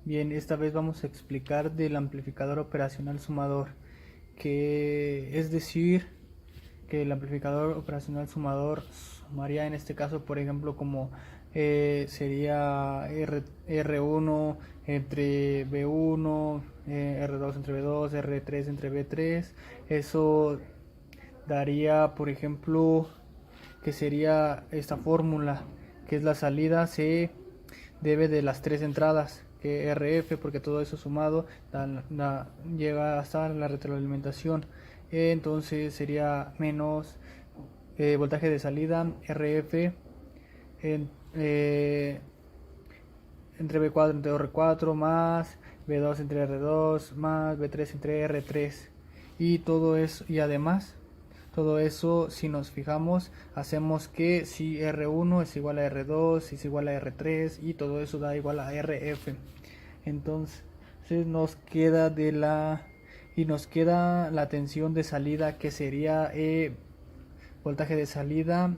Bien, esta vez vamos a explicar del amplificador operacional sumador, que es decir, que el amplificador operacional sumador sumaría en este caso, por ejemplo, como sería R1 entre B1, R2 entre B2, R3 entre B3. Eso daría, por ejemplo, que sería esta fórmula, que es la salida se debe de las tres entradas, que RF, porque todo eso sumado llega hasta la retroalimentación. Entonces sería menos voltaje de salida RF en, entre B4 entre R4 más B2 entre R2 más B3 entre R3, y todo eso, y además todo eso, si nos fijamos, hacemos que si R1 es igual a R2 es igual a R3, y todo eso da igual a RF. Entonces nos queda la tensión de salida, que sería voltaje de salida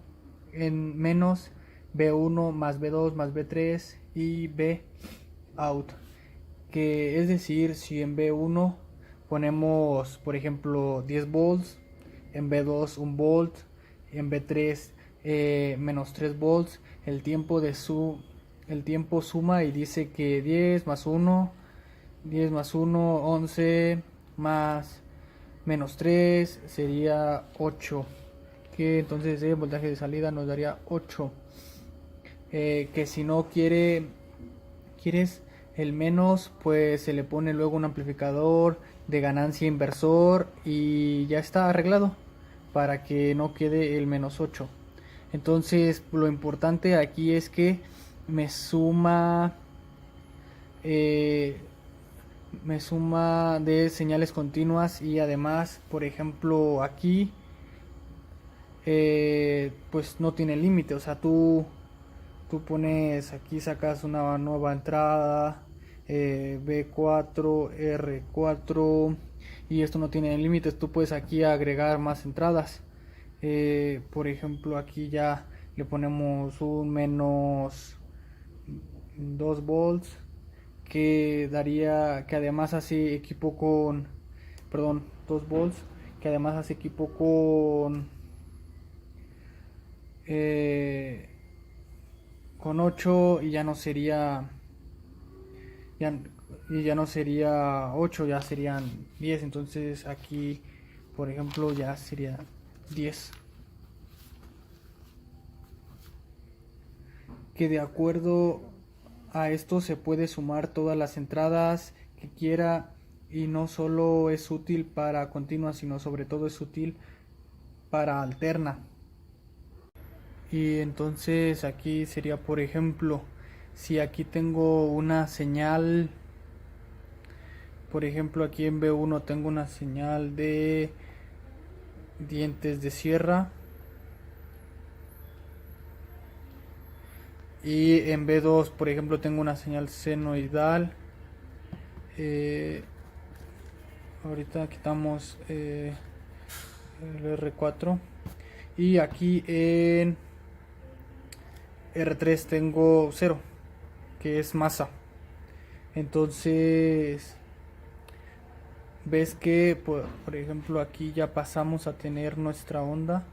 en menos B1 más B2 más B3 y B out, que es decir, si en B1 ponemos por ejemplo 10 volts, en B2 1 volt, en B3 menos 3 volts, el tiempo suma y dice que 10 más 1, 11 más menos 3 sería 8, que entonces el voltaje de salida nos daría 8. Que si no quieres el menos, pues se le pone luego un amplificador de ganancia inversor y ya está arreglado para que no quede el menos 8. Entonces lo importante aquí es que me suma de señales continuas, y además, por ejemplo, aquí pues no tiene límite. O sea, tú pones aquí, sacas una nueva entrada, B4, R4, y esto no tiene límites. Tú puedes aquí agregar más entradas. Por ejemplo, aquí ya le ponemos un menos 2 volts, que daría, que además hace equipo con, perdón, 2 volts, que además hace equipo eh, con 8, y ya no sería ya, y ya no sería 8, ya serían 10. Entonces aquí, por ejemplo, ya sería 10, que de acuerdo a esto se puede sumar todas las entradas que quiera, y no solo es útil para continua, sino sobre todo es útil para alterna. Y entonces aquí sería, por ejemplo, si aquí tengo una señal, por ejemplo aquí en B1 tengo una señal de dientes de sierra, y en B2 por ejemplo tengo una señal senoidal. Ahorita quitamos el R4, y aquí en R3 tengo 0, que es masa. Entonces ves que por ejemplo aquí ya pasamos a tener nuestra onda,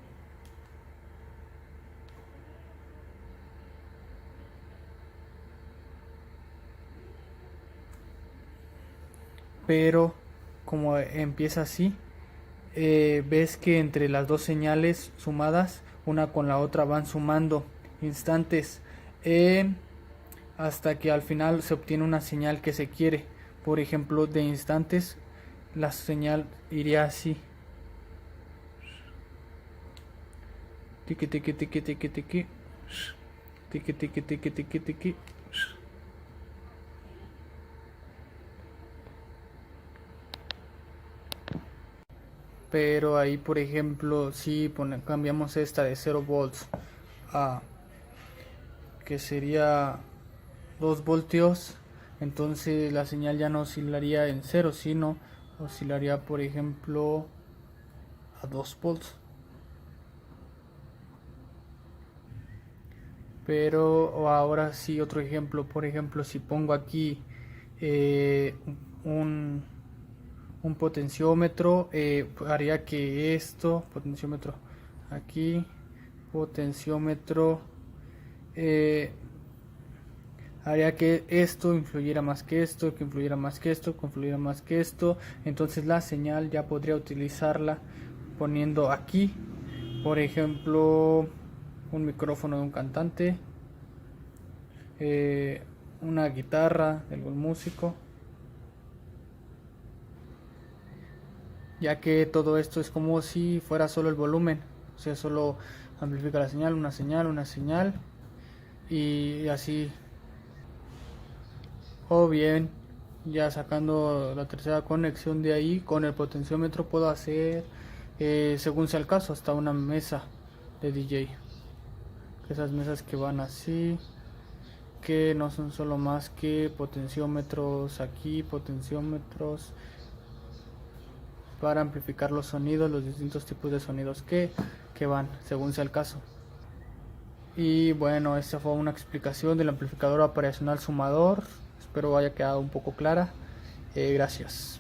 pero como empieza así, ves que entre las dos señales sumadas, una con la otra van sumando instantes, hasta que al final se obtiene una señal que se quiere. Por ejemplo, de instantes, la señal iría así: tiki tiki tiki tiki tiki, tiki tiki tiki tiki tiki. Pero ahí, por ejemplo, si cambiamos esta de 0 volts a que sería 2 voltios, entonces la señal ya no oscilaría en 0, sino oscilaría, por ejemplo, a 2 volts. Pero ahora sí, otro ejemplo, por ejemplo, si pongo aquí un, un potenciómetro, haría que esto, potenciómetro aquí, potenciómetro, haría que esto influyera más que esto, que influyera más que esto, que influyera más que esto. Entonces la señal ya podría utilizarla poniendo aquí, por ejemplo, un micrófono de un cantante, una guitarra de algún músico, ya que todo esto es como si fuera solo el volumen, o sea, solo amplifica la señal, una señal y así. O bien, ya sacando la tercera conexión de ahí, con el potenciómetro puedo hacer, según sea el caso, hasta una mesa de DJ. Esas mesas que van así, que no son solo más que potenciómetros aquí, potenciómetros para amplificar los sonidos, los distintos tipos de sonidos que van, según sea el caso. Y bueno, esta fue una explicación del amplificador operacional sumador. Espero haya quedado un poco clara. Gracias.